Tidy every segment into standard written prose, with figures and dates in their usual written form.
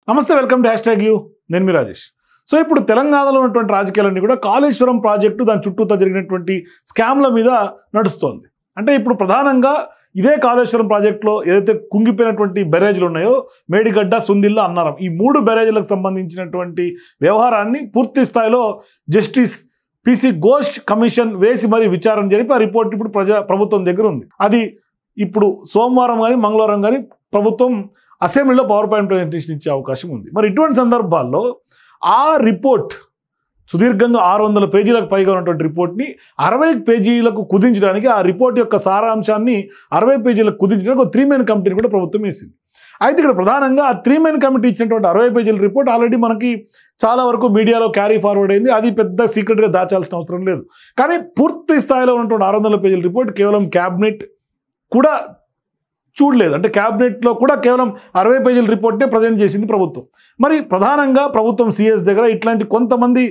నమస్తే, welcome to #you. నేను మీ Rajesh. So ఇప్పుడు తెలంగాణలో ఉన్నటువంటి రాజకీయాలన్నీ కూడా కాళేశ్వరం ప్రాజెక్టు దాని చుట్టూతో జరిగినటువంటి స్కామ్ల మీద నడుస్తోంది. అంటే ఇప్పుడు ప్రధానంగా ఇదే కాళేశ్వరం ప్రాజెక్టులో ఏదైతే కుంగిపోయినటువంటి బ్యారేజ్లు ఉన్నాయో మేడిగడ్డ, సుందిల్ల, అన్నారం, ఈ 3 బ్యారేజ్లకు సంబంధించినటువంటి వ్యవహారాన్ని పూర్తి స్థాయిలో జస్టిస్ పిసి ఘోష్ కమిషన్ వేసి మరీ విచారణ జరిపి ఆ రిపోర్ట్ ఇప్పుడు ప్రభుత్వం దగ్గర ఉంది. అది ఇప్పుడు సోమవారం కానీ మంగళవారం కానీ ప్రభుత్వం అసెంబ్లీలో పవర్ పాయింట్ ప్రజెంటేషన్ ఇచ్చే అవకాశం ఉంది. మరి ఇటువంటి సందర్భాల్లో ఆ రిపోర్ట్ సుదీర్ఘంగా 600 పేజీలకు పైగా ఉన్నటువంటి రిపోర్ట్ని 60 పేజీలకు కుదించడానికి, ఆ రిపోర్ట్ యొక్క సారాంశాన్ని 60 పేజీలకు కుదించడానికి ఒక 3 మెన్ కమిటీని కూడా ప్రభుత్వం వేసింది. అయితే ఇక్కడ ప్రధానంగా ఆ 3 మెన్ కమిటీ ఇచ్చినటువంటి 60 పేజీల రిపోర్ట్ ఆల్రెడీ మనకి చాలా వరకు మీడియాలో క్యారీ ఫార్వర్డ్ అయింది. అది పెద్ద సీక్రెట్గా దాచాల్సిన అవసరం లేదు. కానీ పూర్తి స్థాయిలో ఉన్నటువంటి 600 పేజీల రిపోర్ట్ కేవలం క్యాబినెట్ కూడా చూడలేదు. అంటే క్యాబినెట్లో కూడా కేవలం 60 పేజీల రిపోర్ట్నే ప్రజెంట్ చేసింది ప్రభుత్వం. మరి ప్రధానంగా ప్రభుత్వం సిఎస్ దగ్గర ఇట్లాంటి కొంతమంది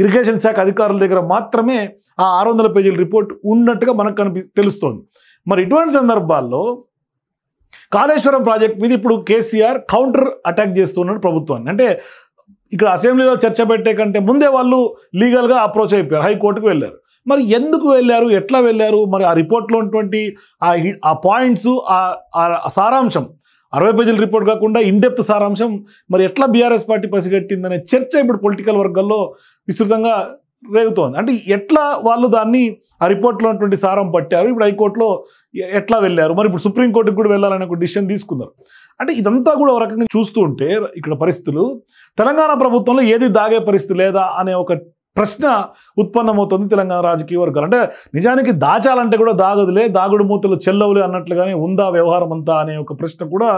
ఇరిగేషన్ శాఖ అధికారుల దగ్గర మాత్రమే ఆ 600 పేజీల రిపోర్ట్ ఉన్నట్టుగా మనకు తెలుస్తోంది. మరి ఇటువంటి సందర్భాల్లో కాళేశ్వరం ప్రాజెక్ట్ మీద ఇప్పుడు కేసీఆర్ కౌంటర్ అటాక్ చేస్తున్నాడు ప్రభుత్వాన్ని. అంటే ఇక్కడ అసెంబ్లీలో చర్చ పెట్టే కంటే ముందే వాళ్ళు లీగల్గా అప్రోచ్ అయిపోయారు, హైకోర్టుకు వెళ్ళారు. మరి ఎందుకు వెళ్ళారు, ఎట్లా వెళ్ళారు, మరి ఆ రిపోర్ట్లో ఉన్నటువంటి ఆ పాయింట్స్, ఆ సారాంశం 60 పేజీల రిపోర్ట్ కాకుండా ఇన్డెప్త్ సారాంశం మరి ఎట్లా బీఆర్ఎస్ పార్టీ పసిగట్టిందనే చర్చ ఇప్పుడు పొలిటికల్ వర్గాల్లో విస్తృతంగా రేగుతోంది. అంటే ఎట్లా వాళ్ళు దాన్ని ఆ రిపోర్ట్లో ఉన్నటువంటి సారం పట్టారు, ఇప్పుడు హైకోర్టులో ఎట్లా వెళ్ళారు, మరి ఇప్పుడు సుప్రీంకోర్టుకు కూడా వెళ్ళాలనే ఒక డిసిషన్ తీసుకున్నారు. అంటే ఇదంతా కూడా ఒక రకంగా చూస్తూ ఉంటే ఇక్కడ పరిస్థితులు తెలంగాణ ప్రభుత్వంలో ఏది దాగే పరిస్థితి లేదా అనే ఒక ప్రశ్న ఉత్పన్నమవుతుంది తెలంగాణ రాజకీయ వర్గాలు. అంటే నిజానికి దాచాలంటే కూడా దాగదులే, దాగుడు మూతలు చెల్లవులే అన్నట్లుగానే ఉందా వ్యవహారం అంతా అనే ఒక ప్రశ్న కూడా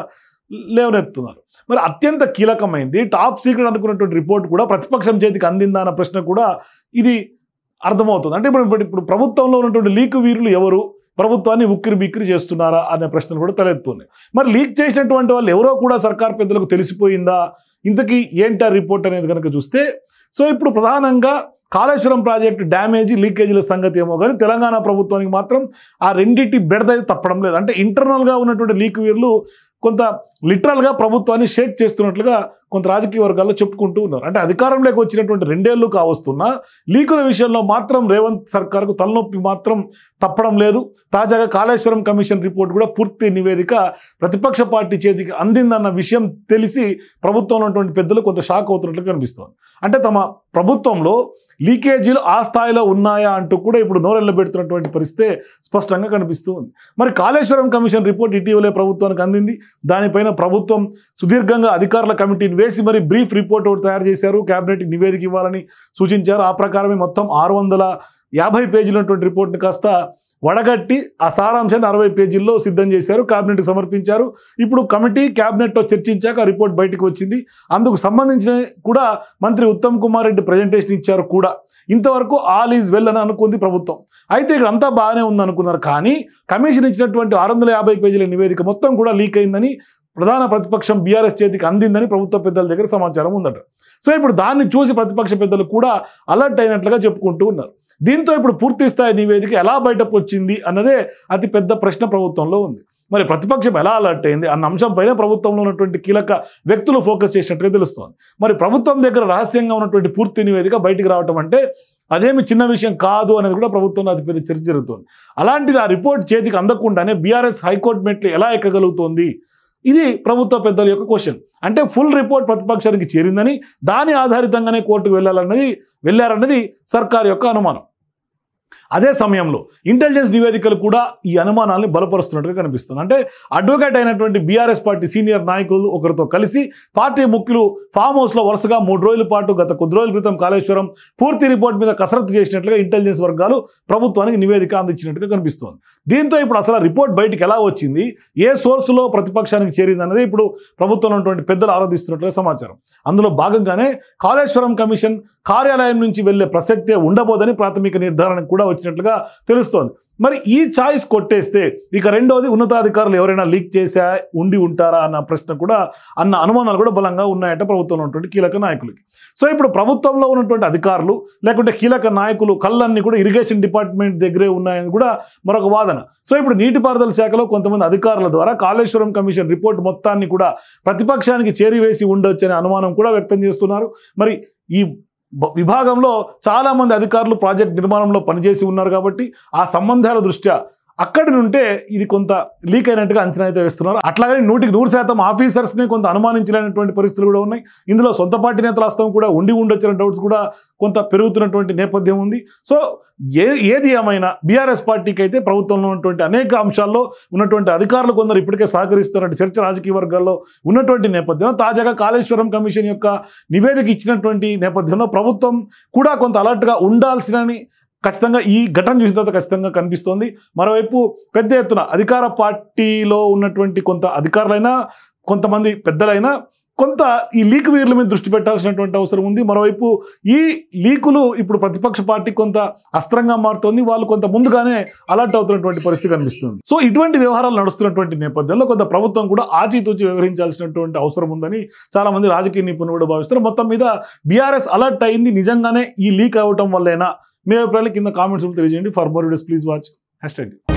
లేవనెత్తున్నారు. మరి అత్యంత కీలకమైంది, టాప్ సీక్రెట్ అనుకున్నటువంటి రిపోర్ట్ కూడా ప్రతిపక్షం చేతికి అందిందా అన్న ప్రశ్న కూడా ఇది అర్థమవుతుంది. అంటే ఇప్పుడు ప్రభుత్వంలో ఉన్నటువంటి లీక్ వీరులు ఎవరు, ప్రభుత్వాన్ని ఉక్కిరి బిక్కిరి చేస్తున్నారా అనే ప్రశ్నలు కూడా తలెత్తున్నాయి. మరి లీక్ చేసినటువంటి వాళ్ళు ఎవరో కూడా సర్కార్ పెద్దలకు తెలిసిపోయిందా, ఇంతకీ ఏంటి ఆ రిపోర్ట్ అనేది కనుక చూస్తే, సో ఇప్పుడు ప్రధానంగా కాళేశ్వరం ప్రాజెక్టు డ్యామేజీ, లీకేజీల సంగతి ఏమో కానీ తెలంగాణ ప్రభుత్వానికి మాత్రం ఆ రెండింటి బెడద తప్పడం లేదు. అంటే ఇంటర్నల్గా ఉన్నటువంటి లీక్ వీరులు కొంత లిటరల్గా ప్రభుత్వాన్ని షేక్ చేస్తున్నట్లుగా కొంత రాజకీయ వర్గాల్లో చెప్పుకుంటూ ఉన్నారు. అంటే అధికారంలోకి వచ్చినటువంటి 2 ఏళ్ళు కావస్తున్నా లీకుల విషయంలో మాత్రం రేవంత్ సర్కార్కు తలనొప్పి మాత్రం తప్పడం లేదు. తాజాగా కాళేశ్వరం కమిషన్ రిపోర్ట్ కూడా పూర్తి నివేదిక ప్రతిపక్ష పార్టీ చేతికి అందిందన్న విషయం తెలిసి ప్రభుత్వంలో ఉన్నటువంటి పెద్దలు కొంత షాక్ అవుతున్నట్లు కనిపిస్తోంది. అంటే తమ ప్రభుత్వంలో లీకేజీలు ఆ స్థాయిలో ఉన్నాయా అంటూ కూడా ఇప్పుడు నోరెళ్ళబెడుతున్నటువంటి పరిస్థితి స్పష్టంగా కనిపిస్తూ ఉంది. మరి కాళేశ్వరం కమిషన్ రిపోర్ట్ ఇటీవలే ప్రభుత్వానికి అందింది. దానిపైన ప్రభుత్వం సుదీర్ఘంగా అధికారుల కమిటీని వేసి మరి బ్రీఫ్ రిపోర్ట్ ఒకటి తయారు చేశారు, క్యాబినెట్కి నివేదిక ఇవ్వాలని సూచించారు. ఆ ప్రకారమే మొత్తం 650 పేజీలు ఉన్నటువంటి రిపోర్ట్ని కాస్త వడగట్టి ఆ సారాంశాన్ని 60 పేజీల్లో సిద్ధం చేశారు, క్యాబినెట్కి సమర్పించారు. ఇప్పుడు కమిటీ క్యాబినెట్లో చర్చించాక ఆ రిపోర్ట్ బయటకు వచ్చింది. అందుకు సంబంధించిన కూడా మంత్రి ఉత్తమ్ కుమార్ రెడ్డి ప్రజెంటేషన్ ఇచ్చారు కూడా. ఇంతవరకు ఆల్ ఈజ్ వెల్ అని అనుకుంది ప్రభుత్వం. అయితే ఇక్కడ అంతా బాగానే ఉంది అనుకున్నారు. కానీ కమిషన్ ఇచ్చినటువంటి 650 పేజీల నివేదిక మొత్తం కూడా లీక్ అయిందని, ప్రధాన ప్రతిపక్షం బీఆర్ఎస్ చేతికి అందిందని ప్రభుత్వ పెద్దల దగ్గర సమాచారం ఉందట. సో ఇప్పుడు దాన్ని చూసి ప్రతిపక్ష పెద్దలు కూడా అలర్ట్ అయినట్లుగా చెప్పుకుంటూ ఉన్నారు. దీంతో ఇప్పుడు పూర్తి స్థాయి నివేదిక ఎలా బయటకు వచ్చింది అన్నదే అతి పెద్ద ప్రశ్న ప్రభుత్వంలో ఉంది. మరి ప్రతిపక్షం ఎలా అలర్ట్ అయింది అన్న అంశంపైన ప్రభుత్వంలో ఉన్నటువంటి కీలక వ్యక్తులు ఫోకస్ చేసినట్టుగా తెలుస్తోంది. మరి ప్రభుత్వం దగ్గర రహస్యంగా ఉన్నటువంటి పూర్తి నివేదిక బయటికి రావటం అంటే అదేమి చిన్న విషయం కాదు అనేది కూడా ప్రభుత్వంలో అతిపెద్ద చర్చ జరుగుతుంది. అలాంటిది ఆ రిపోర్ట్ చేతికి అందకుండానే బీఆర్ఎస్ హైకోర్టు మెట్లు ఎలా ఎక్కగలుగుతోంది, ఇది ప్రభుత్వ పెద్దల యొక్క క్వశ్చన్. అంటే ఫుల్ రిపోర్ట్ ప్రతిపక్షానికి చేరిందని, దాని ఆధారితంగానే కోర్టుకు వెళ్ళారన్నది సర్కార్ యొక్క అనుమానం. అదే సమయంలో ఇంటెలిజెన్స్ నివేదికలు కూడా ఈ అనుమానాన్ని బలపరుస్తున్నట్టుగా కనిపిస్తుంది. అంటే అడ్వకేట్ అయినటువంటి బీఆర్ఎస్ పార్టీ సీనియర్ నాయకులు ఒకరితో కలిసి పార్టీ ముఖ్యులు ఫామ్ హౌస్లో వరుసగా 3 రోజుల పాటు గత కొద్ది రోజుల క్రితం కాళేశ్వరం పూర్తి రిపోర్ట్ మీద కసరత్తు చేసినట్లుగా ఇంటెలిజెన్స్ వర్గాలు ప్రభుత్వానికి నివేదిక అందించినట్టుగా కనిపిస్తోంది. దీంతో ఇప్పుడు అసలు రిపోర్ట్ బయటికి ఎలా వచ్చింది, ఏ సోర్సులో ప్రతిపక్షానికి చేరింది అన్నది ఇప్పుడు ప్రభుత్వంలో ఉన్నటువంటి పెద్దలు ఆరాధిస్తున్నట్లుగా సమాచారం. అందులో భాగంగానే కాళేశ్వరం కమిషన్ కార్యాలయం నుంచి వెళ్లే ప్రసక్తే ఉండబోదని ప్రాథమిక నిర్ధారణకు కూడా వచ్చినట్లుగా తెలుస్తోంది. మరి ఈ ఛాయిస్ కొట్టేస్తే ఇక రెండోది ఉన్నతాధికారులు ఎవరైనా లీక్ చేసా ఉంటారా అన్న ప్రశ్న కూడా అన్న అనుమానాలు కూడా బలంగా ఉన్నాయట ప్రభుత్వంలో ఉన్నటువంటి కీలక నాయకులకి. సో ఇప్పుడు ప్రభుత్వంలో ఉన్నటువంటి అధికారులు లేకుంటే కీలక నాయకులు కళ్ళన్నీ కూడా ఇరిగేషన్ డిపార్ట్మెంట్ దగ్గరే ఉన్నాయని కూడా మరొక వాదన. సో ఇప్పుడు నీటిపారుదల శాఖలో కొంతమంది అధికారుల ద్వారా కాళేశ్వరం కమిషన్ రిపోర్ట్ మొత్తాన్ని కూడా ప్రతిపక్షానికి చేరివేసి ఉండొచ్చనే అనుమానం కూడా వ్యక్తం చేస్తున్నారు. మరి ఈ విభాగంలో చాలా మంది అధికారులు ప్రాజెక్ట్ నిర్మాణంలో పనిచేసి ఉన్నారు కాబట్టి ఆ సంబంధాల దృష్ట్యా అక్కడి నుంటే ఇది కొంత లీక్ అయినట్టుగా అంచనా అయితే వేస్తున్నారు. అట్లాగని 100% ఆఫీసర్స్ని కొంత అనుమానించలేనటువంటి పరిస్థితులు కూడా ఉన్నాయి. ఇందులో సొంత పార్టీ నేతల హస్తం కూడా ఉండొచ్చిన డౌట్స్ కూడా కొంత పెరుగుతున్నటువంటి నేపథ్యం ఉంది. సో ఏది ఏమైనా బీఆర్ఎస్ పార్టీకి అయితే ప్రభుత్వంలో ఉన్నటువంటి అనేక అంశాల్లో ఉన్నటువంటి అధికారులు కొందరు ఇప్పటికే సహకరిస్తున్నట్టు చర్చ రాజకీయ వర్గాల్లో ఉన్నటువంటి నేపథ్యంలో తాజాగా కాళేశ్వరం కమిషన్ యొక్క నివేదిక ఇచ్చినటువంటి నేపథ్యంలో ప్రభుత్వం కూడా కొంత అలర్ట్గా ఉండాల్సినని ఖచ్చితంగా ఈ ఘటన చూసిన తర్వాత ఖచ్చితంగా కనిపిస్తోంది. మరోవైపు పెద్ద ఎత్తున అధికార పార్టీలో ఉన్నటువంటి కొంత అధికారులైనా కొంతమంది పెద్దలైనా కొంత ఈ లీక్ వీర్ల మీద దృష్టి పెట్టాల్సినటువంటి అవసరం ఉంది. మరోవైపు ఈ లీకులు ఇప్పుడు ప్రతిపక్ష పార్టీ కొంత అస్త్రంగా మారుతోంది. వాళ్ళు కొంత ముందుగానే అలర్ట్ అవుతున్నటువంటి పరిస్థితి కనిపిస్తుంది. సో ఇటువంటి వ్యవహారాలు నడుస్తున్నటువంటి నేపథ్యంలో కొంత ప్రభుత్వం కూడా ఆచితూచి వ్యవహరించాల్సినటువంటి అవసరం ఉందని చాలా మంది రాజకీయ నిపుణులు కూడా భావిస్తారు. మొత్తం మీద బీఆర్ఎస్ అలర్ట్ అయింది నిజంగానే ఈ లీక్ అవ్వటం వల్లేనా? మీ అభిప్రాయాలు కింద కామెంట్స్ తెలియజేయండి. For more videos please watch #.